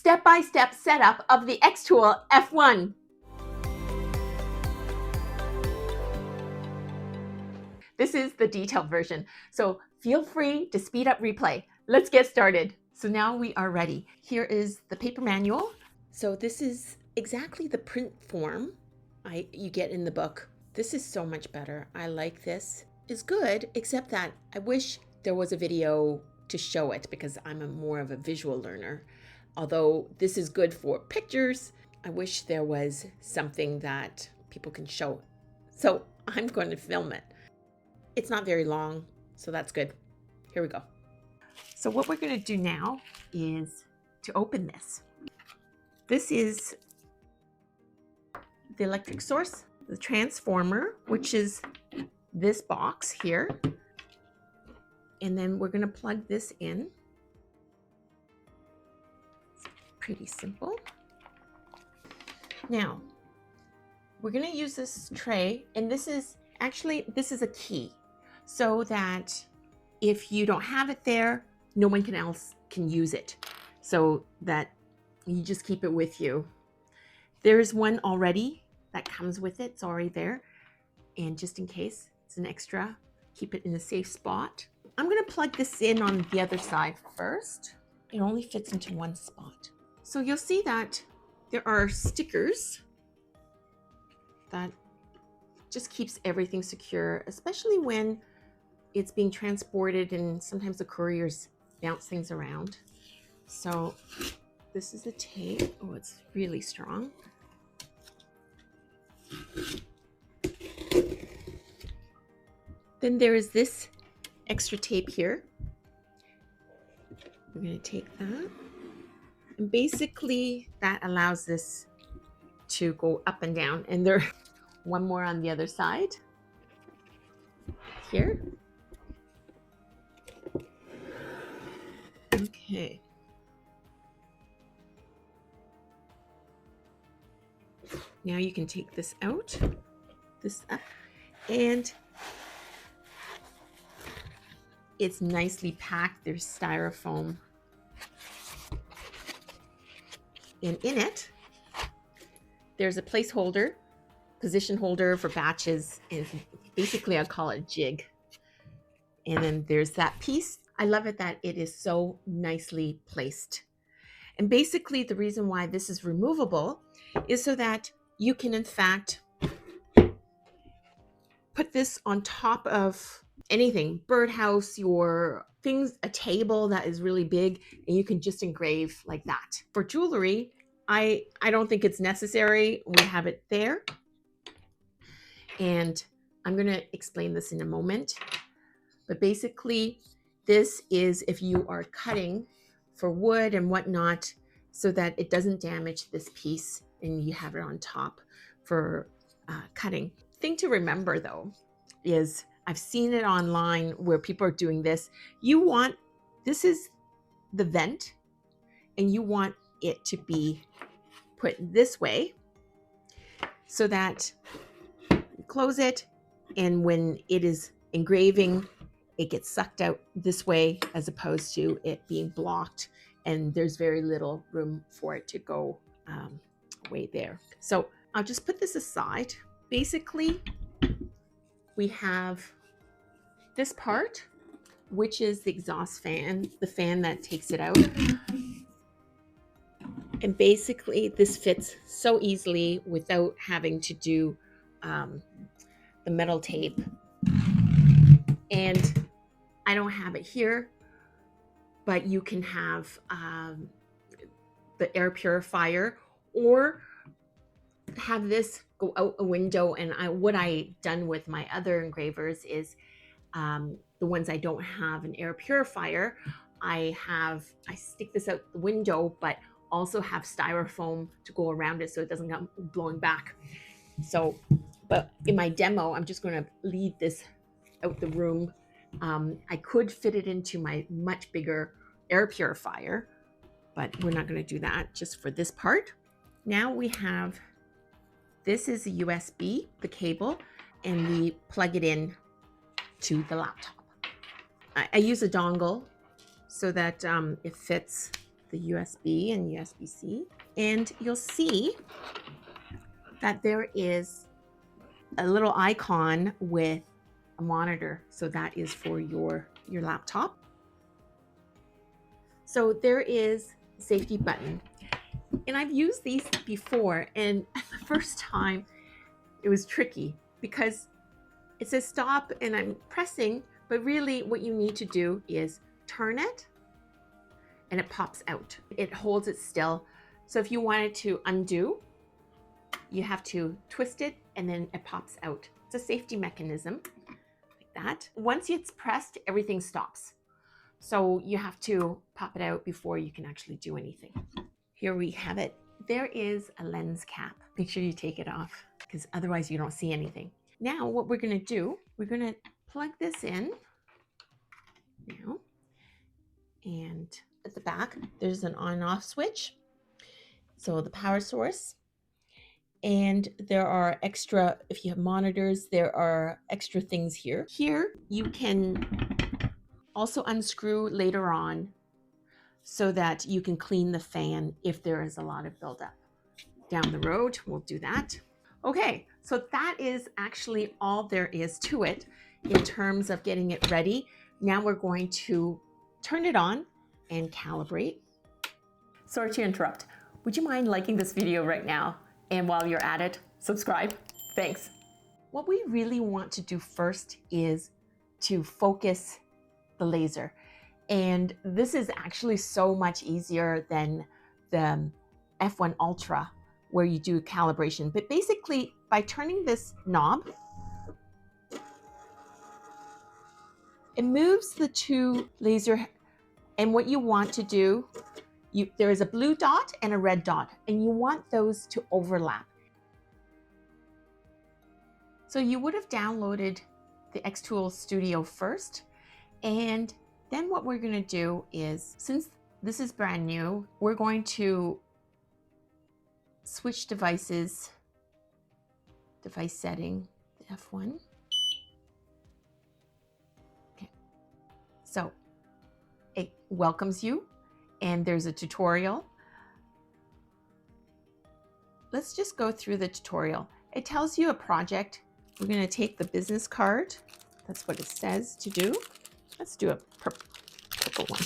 step-by-step setup of the xTool F1. This is the detailed version, so feel free to speed up replay. Let's get started. So now we are ready. Here is the paper manual. So this is exactly the print form you get in the book. This is so much better. I like this. It's good, except that I wish there was a video to show it because I'm more of a visual learner. Although this is good for pictures, I wish there was something that people can show. So I'm going to film it. It's not very long, so that's good. Here we go. So what we're going to do now is to open this. This is the electric source, the transformer, which is this box here. And then we're going to plug this in. It's pretty simple. Now, we're going to use this tray, and this is a key, so that if you don't have it there, no one else can use it, so that you just keep it with you. There's one already that comes with it. It's already there. And just in case, it's an extra, keep it in a safe spot. I'm going to plug this in on the other side first. It only fits into one spot. So you'll see that there are stickers that just keeps everything secure, especially when it's being transported and sometimes the couriers bounce things around. So this is the tape. Oh, it's really strong. Then there is this extra tape here. We're going to take that. And basically that allows this to go up and down. And there's one more on the other side here. Okay. Now you can take this out, this up, and it's nicely packed. There's styrofoam. And in it, there's a placeholder, position holder for batches, and basically I call it a jig. And then there's that piece. I love it that it is so nicely placed. And basically the reason why this is removable is so that you can in fact put this on top of anything, birdhouse, your things, a table that is really big, and you can just engrave like that. For jewelry, I don't think it's necessary. We have it there. And I'm going to explain this in a moment. But basically, this is if you are cutting for wood and whatnot, so that it doesn't damage this piece and you have it on top for cutting. Thing to remember though is I've seen it online where people are doing this. This is the vent, and you want it to be put this way so that you close it, and when it is engraving, it gets sucked out this way as opposed to it being blocked, and there's very little room for it to go away there. So I'll just put this aside. Basically, we have this part, which is the exhaust fan, the fan that takes it out. And basically this fits so easily without having to do the metal tape. And I don't have it here, but you can have the air purifier, or have this go out a window. And what I done with my other engravers is the ones I don't have an air purifier, I stick this out the window, but also have styrofoam to go around it so it doesn't come blowing back. So, but in my demo, I'm just going to leave this out the room. I could fit it into my much bigger air purifier, but we're not going to do that just for this part. Now we have, this is a USB, the cable, and we plug it in to the laptop. I use a dongle so that it fits the USB and USB-C, and you'll see that there is a little icon with a monitor. So that is for your laptop. So there is a safety button. And I've used these before, and the first time it was tricky because it says stop and I'm pressing, but really what you need to do is turn it and it pops out. It holds it still. So if you wanted to undo, you have to twist it and then it pops out. It's a safety mechanism like that. Once it's pressed, everything stops. So you have to pop it out before you can actually do anything. Here we have it. There is a lens cap. Make sure you take it off because otherwise you don't see anything. Now what we're gonna do, we're gonna plug this in now. And at the back, there's an on-off switch. So the power source. And there are extra, if you have monitors, there are extra things here. Here you can also unscrew later on so that you can clean the fan if there is a lot of buildup. Down the road, we'll do that. Okay, so that is actually all there is to it in terms of getting it ready. Now we're going to turn it on and calibrate. Sorry to interrupt. Would you mind liking this video right now? And while you're at it, subscribe. Thanks. What we really want to do first is to focus the laser. And this is actually so much easier than the F1 Ultra where you do calibration. But basically, by turning this knob, it moves the two laser. And what you want to do, there is a blue dot and a red dot, and you want those to overlap. So you would have downloaded the xTool Studio first, and then what we're going to do is, since this is brand new, we're going to switch devices, device setting, the F1. Okay, so it welcomes you. And there's a tutorial. Let's just go through the tutorial. It tells you a project. We're going to take the business card. That's what it says to do. Let's do a purple one.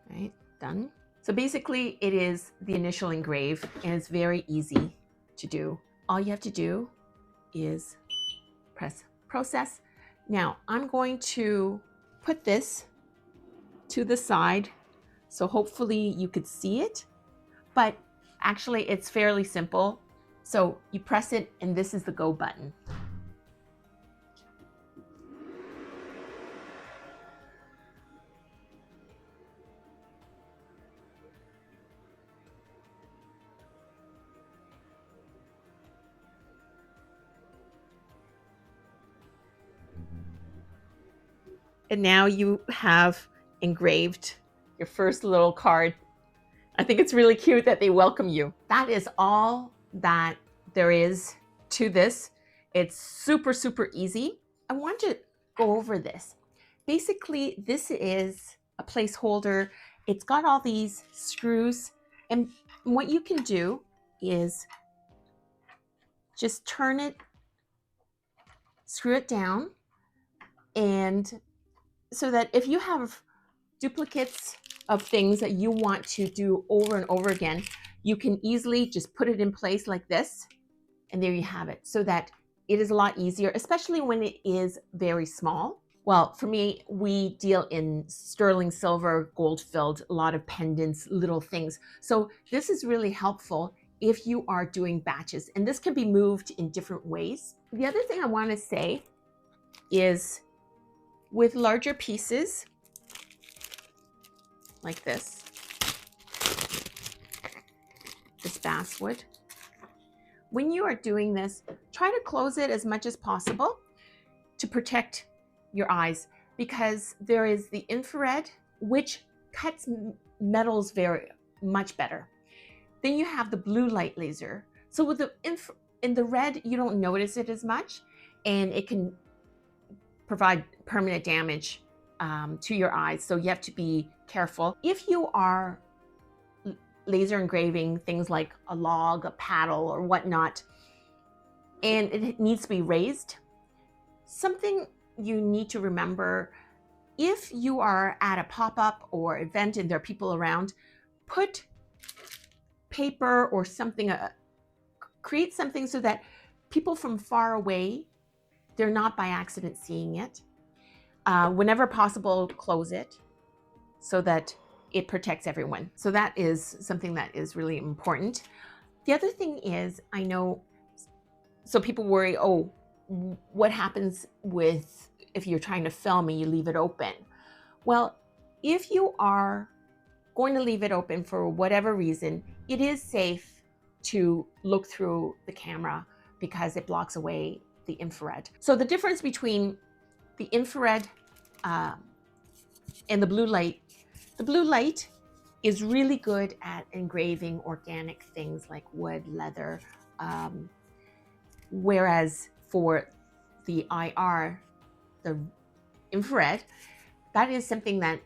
All right, done. So basically it is the initial engrave and it's very easy to do. All you have to do is press process. Now I'm going to put this to the side, so hopefully you could see it, but actually it's fairly simple. So you press it and this is the go button. And now you have engraved your first little card. I think it's really cute that they welcome you. That is all that there is to this. It's super, super easy. I want to go over this. Basically, this is a placeholder. It's got all these screws. And what you can do is just turn it, screw it down, and so that if you have duplicates of things that you want to do over and over again, you can easily just put it in place like this, and there you have it, so that it is a lot easier, especially when it is very small. Well, for me, we deal in sterling silver, gold filled, a lot of pendants, little things. So this is really helpful if you are doing batches, and this can be moved in different ways. The other thing I want to say is with larger pieces, like this basswood. When you are doing this, try to close it as much as possible to protect your eyes, because there is the infrared, which cuts metals very much better. Then you have the blue light laser. So with the in the red, you don't notice it as much, and it can provide permanent damage to your eyes. So you have to be careful. If you are laser engraving things like a log, a paddle, or whatnot, and it needs to be raised, something you need to remember, if you are at a pop-up or event and there are people around, put paper or something, create something so that people from far away, they're not by accident seeing it. Whenever possible, close it so that it protects everyone. So that is something that is really important. The other thing is, I know, so people worry, oh, what happens with if you're trying to film and you leave it open? Well, if you are going to leave it open for whatever reason, it is safe to look through the camera because it blocks away the infrared. So the difference between the infrared and the blue light is really good at engraving organic things like wood, leather, whereas for the IR, the infrared, that is something that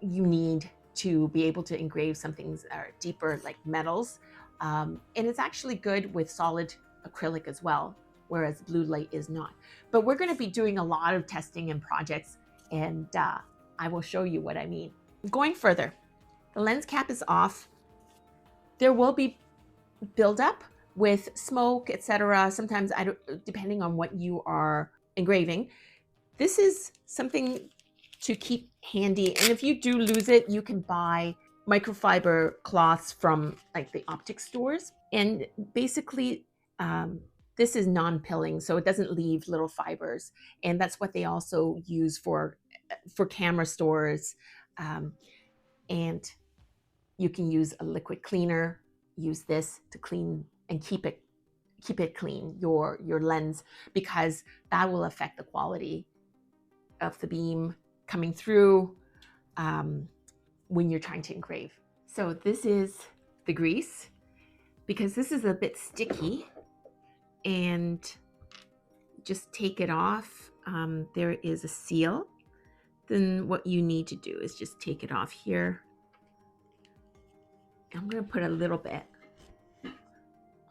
you need to be able to engrave some things that are deeper, like metals. And it's actually good with solid acrylic as well, whereas blue light is not. But we're going to be doing a lot of testing and projects, and I will show you what I mean. Going further, the lens cap is off. There will be buildup with smoke, etc. Sometimes, depending on what you are engraving. This is something to keep handy. And if you do lose it, you can buy microfiber cloths from like the optic stores. And basically, this is non-pilling, so it doesn't leave little fibers. And that's what they also use for camera stores. And you can use a liquid cleaner, use this to clean and keep it clean, your lens, because that will affect the quality of the beam coming through when you're trying to engrave. So this is the grease, because this is a bit sticky, and just take it off. There is a seal. Then what you need to do is just take it off here. I'm going to put a little bit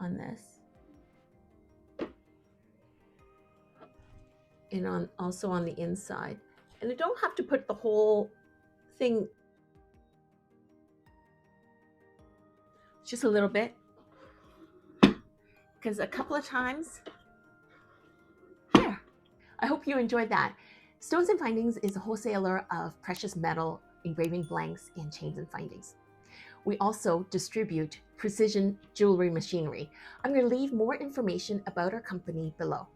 on this, and also on the inside. And I don't have to put the whole thing, just a little bit, because a couple of times, here. I hope you enjoyed that. Stones and Findings is a wholesaler of precious metal engraving blanks and chains and findings. We also distribute precision jewelry machinery. I'm going to leave more information about our company below.